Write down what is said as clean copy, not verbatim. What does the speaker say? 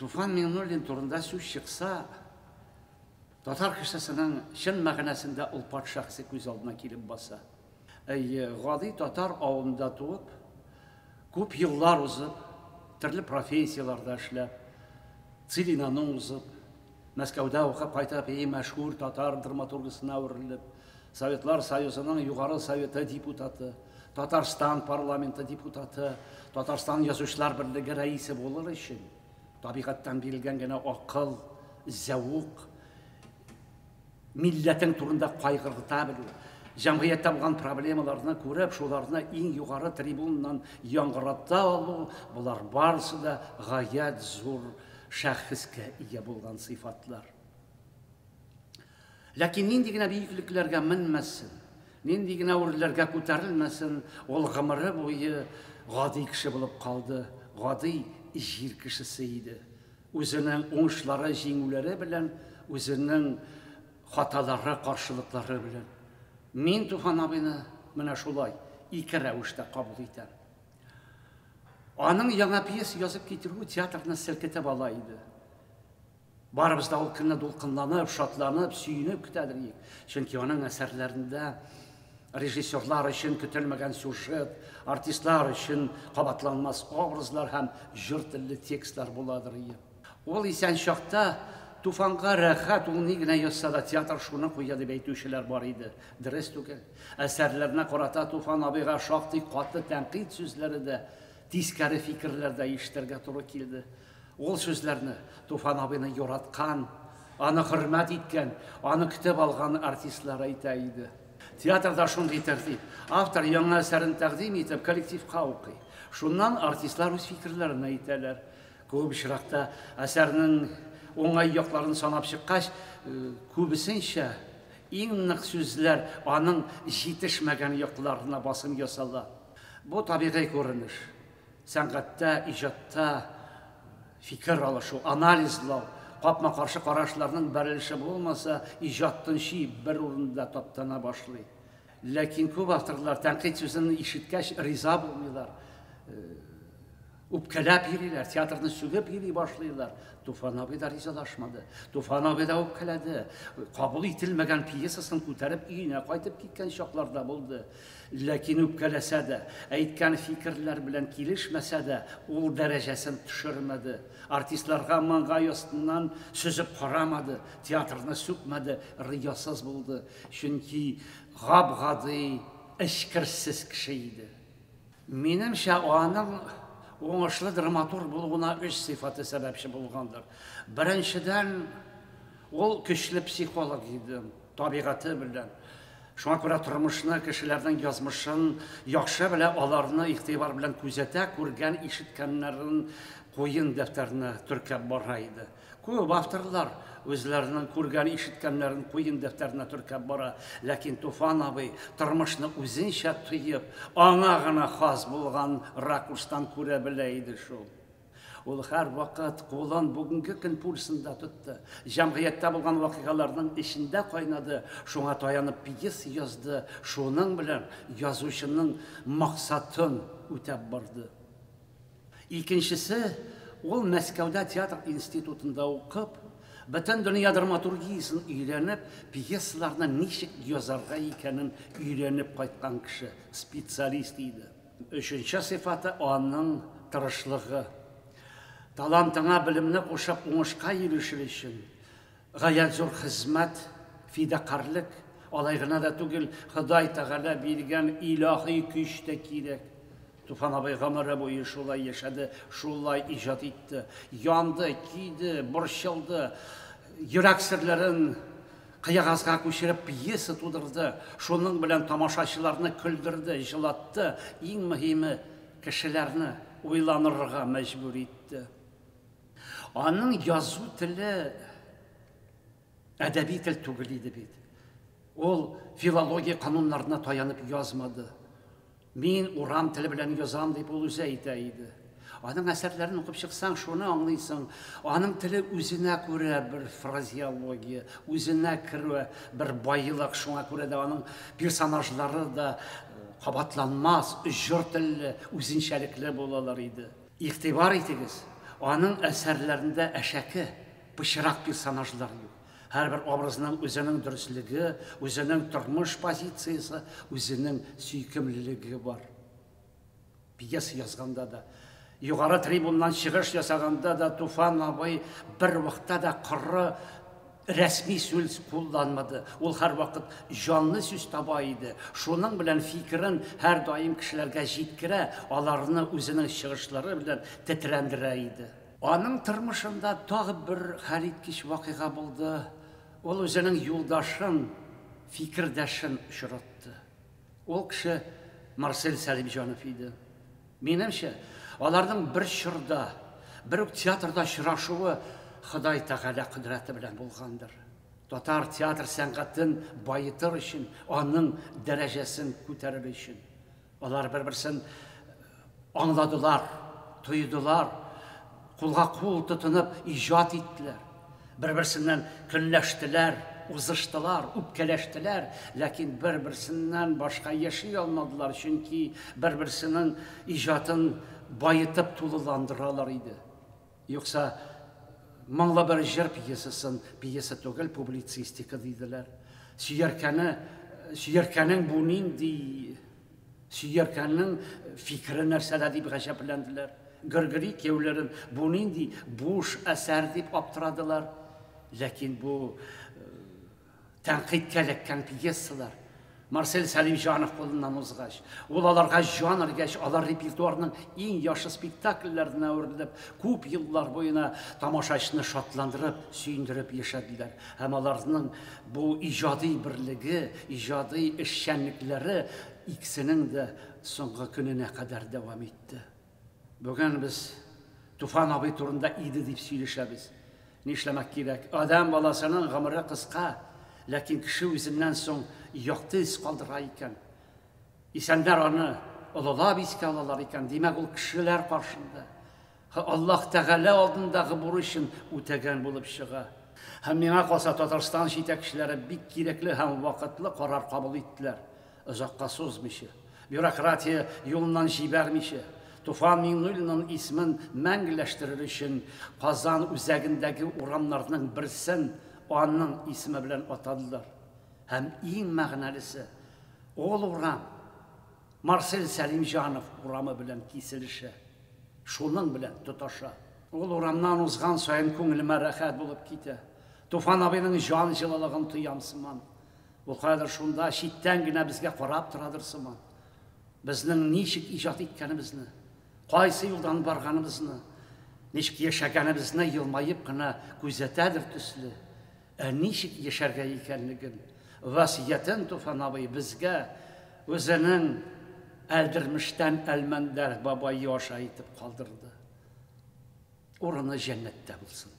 Туфан Миңнуллин турында сүз шықса, татар кешесенең шын мәгънәсендә ул патшасы күз алдына килеп баса. Гади татар авылында туып, күп еллар узып, төрле профессияларда эшләп, Целинаны узып, Мәскәүдә укып кайтып, мәшһүр татар драматургысына әверелеп, Советлар Союзының югары советы депутаты, Татарстан парламенты депутаты, Татарстан язучылар берлеге рәисе булыр өчен табигатьтән бирелгән генә акыл, зәвык, милләтең турында кайгырта белү, җәмгыятьтә булган проблемаларны күреп, шуларны иң югары трибуннан яңгырата алу, булар барысы да гаять зур шәхескә ия булган сыйфатлар. Ләкин нинди генә биеклекләргә менмәсен, нинди генә үрләргә күтәрелмәсен, ул гомере буе гади кеше булып калды, гади җир кешесе иде. Үзенең уңышлары, җиңүләре белән, үзенең хаталары, каршылыклары белән. Мин Туфан абыйны менә шулай ике рәвештә кабул итәм. Аның яңа пьеса язып китерүе театрны селкетеп ала иде. Барыбыз да ул көнне дулкынланып, шатланып, сөенеп көтәдек. Чөнки аның әсәрләрендә режиссерлар өчен көтелмәгән сюжет, артистлар өчен кабатланмас образлар һәм җыр телле текстлар буладыр. Ул исән чакта Туфанга рәхәт, ул ни генә язса да театр шуны куя дип әйтүчеләр бар иде. Дөрес түгел. Әсәрләренә карата Туфан абыйга шактый каты тәнкыйть сүзләре дә, тискәре фикерләр дә ишетергә туры килде. Ул сүзләрне Туфан абыйны яраткан, аны хөрмәт иткән, аны көтеп алган артистлар әйтә иде. Театрда шундый тәртип. Автор яңа әсәрен тәкъдим итеп, коллективка укый. Шуннан артистлар үз фикерләрен әйтәләр. Күп очракта әсәрнең оңай якларын санап чыккач, күбесенчә иң нык сүзләр аның җитешмәгән якларына басым ясала. Бу табигый күренеш. Сәнгатьтә, иҗатта фикер алышу, анализлау, капма-каршы карашларның бәрелеше булмаса, иҗаттың бер урында таптана башлый. Ләкин күп авторлар тәнкыйть сүзен ишеткәч риза булмыйлар. Үпкәләп йөриләр, театрны сүгеп йөри башлыйлар. Туфан абый да ризалашмады. Туфан абый да үпкәләде. Кабул ителмәгән пьесасын күтәреп өенә кайтып киткән чакларда булды. Ләкин үпкәләсә дә, әйткән фикерләр белән килешмәсә дә, ул дәрәҗәсен төшермәде. Артистларга маңгай астыннан сүзеп карамады, театрны сүкмәде, риясыз булды. Чөнки гап-гади, эчкерсез кеше иде. Минемчә, аның уңышлы драматург булуына өч сыйфаты сәбәпче булгандыр. Беренчедән, ул көчле психолог иде, табигаты белән. Шуңа күрә тормышны, кешеләрнең язмышын яхшы белә, аларны игътибар белән күзәтә, күргән, ишеткәннәрен куен дәфтәренә төркәп бара иде. Күп авторлар үзләренең күргән, ишеткәннәрен куен дәфтәренә төркәп бара. Ләкин Туфан абый тормышны үзенчә тоеп, аңа гына хас булган ракурстан күрә белә иде шул. Ул һәр вакыт кулын бүгенге көн пульсында тотты. Җәмгыятьтә булган вакыйгаларның эчендә кайнады. Шуңа таянып пьеса язды. Шуның белән язучының максатын үтәп барды. Икенчесе, ул Мәскәүдә театр институтында укып, бөтен дөнья драматургиясын өйрәнеп, пьесаларны ничек язарга икәнен өйрәнеп кайткан кеше, специалист иде. Өченче сыйфаты аның тырышлыгы. Талантыңа белемне кушып уңышка ирешер өчен гаять зур хезмәт, фидакарлык, алай гына да түгел, Ходай Тәгалә биргән илаһи көч тә кирәк. Туфан абый гомере буе шулай яшәде, шулай иҗат итте. Янды, киде, борчылды, йөрәк серләрен кыягазга күчереп пьеса тудырды. Шуның белән тамашачыларны көлдерде, җылатты. Иң мөһиме, кешеләрне уйланырга мәҗбүр итте. Аның язу теле әдәби тел түгел иде бит. Ул филология кануннарына таянып язмады. Мин урам теле белән язам дип ул үзе әйтә иде. Аның әсәрләрен укып чыксаң, шуны аңлыйсың. Аның теле үзенә күрә бер фразеология, үзенә күрә бер байлык, шуңа күрә дә аның персонажлары да кабатланмас, җыр телле, үзенчәлекле булалар иде. Игътибар итегез. Аның әсәрләрендә әшәке, пычрак персонажлар юк. Һәрбер образның үзенең дөрестлеге, үзенең тормыш позициясе, үзенең сөйкемлелеге бар. Пьеса язганда да, югары трибуннан чыгыш ясаганда да Туфан абый бер вакытта да кыры рәсми сүз кулланмады. Ул һәр вакыт җанлы сүз таба иде. Шуның белән фикерен һәр даим кешеләргә җиткерә, аларны үзенең чыгышлары белән тетрәндерә иде. Аның тормышында тагы бер хәлиткеч вакыйга булды. Ул үзенең юлдашын, фикердәшен очратты. Ул кеше Марсель Сәлимҗанов иде. Минемчә, аларның бер чорда, бер үк театрда очрашуы Ходай Тәгалә кудрәте белән булгандыр. Татар театр сәнгатен байытыр өчен, аның дәрәҗәсен күтәрер өчен. Алар бер-берсен аңладылар, тойдылар, кулга кул тотынып иҗат иттеләр. Бер-берсеннән көнләштеләр, узыштылар, үпкәләштеләр, ләкин бер-берсеннән башка яши алмадылар, чөнки бер-берсенең иҗатын байытып тулыландыралар иде. Юкса моңлы бер җыр пьесасын, пьеса түгел, публицистика диделәр. Сөяркәнең бу нинди, сөяркәнең фикере нәрсәдә дип гаҗәпләнделәр. Гыргыри кияүләрен бу нинди буш әсәр дип аптырадылар. Ләкин бу тәнкыйтькә эләккән пьесалар. Марсель Сәлимҗанов кулыннан узгач, ул аларга җан өргәч, алар репертуарның иң яхшы спектакльләренә үрелеп, күп еллар буена тамашачыны шатландырып, сөендереп яшәделәр. Һәм аларның бу иҗади берлеге, иҗади эшчәнлекләре икесенең дә соңгы көненә кадәр дәвам итте. Бүген без Туфан абый турында иде дип сөйләшәбез. Нишләмәк кирәк? Адам баласының гомере кыска, ләкин кеше үзеннән соң якты ис калдыра икән. Исәннәр аны олылап искә алалар икән. Димәк, ул кешеләр каршында Аллаһ Тәгалә алдындагы бурычын үтәгән булып чыга. Һәм миңа калса Татарстан җитәкчеләре бик кирәкле һәм вакытлы карар кабул иттеләр. Озакка сузмыйча, бюрократия юлыннан җибәрмичә, Туфан Миңнуллинның исмен мәңгеләштерер өчен Казан үзәгендәге урамнарның берсен аның исеме белән атадылар. Һәм иң мәгънәлесе, ул урам Марсель Сәлимҗанов урамы белән киселешә. Шуның белән тоташа. Ул урамнан узган саен күңелемә рәхәт булып китә. Туфан абыйның җан җылылыгын тоям сыман. Ул хәзер шунда читтән генә безгә карап торадыр сыман. Безнең ничек иҗат иткәнебезне, кайсы юлдан барганыбызны, ничек яшәгәнебезне елмаеп кына күзәтәдер төсле. Ничек яшәргә икәнлеген, васиятен Туфан абый безгә үзенең Әлдермештән Әлмәндәр бабайы аша итеп калдырды. Урыны җәннәттә булсын.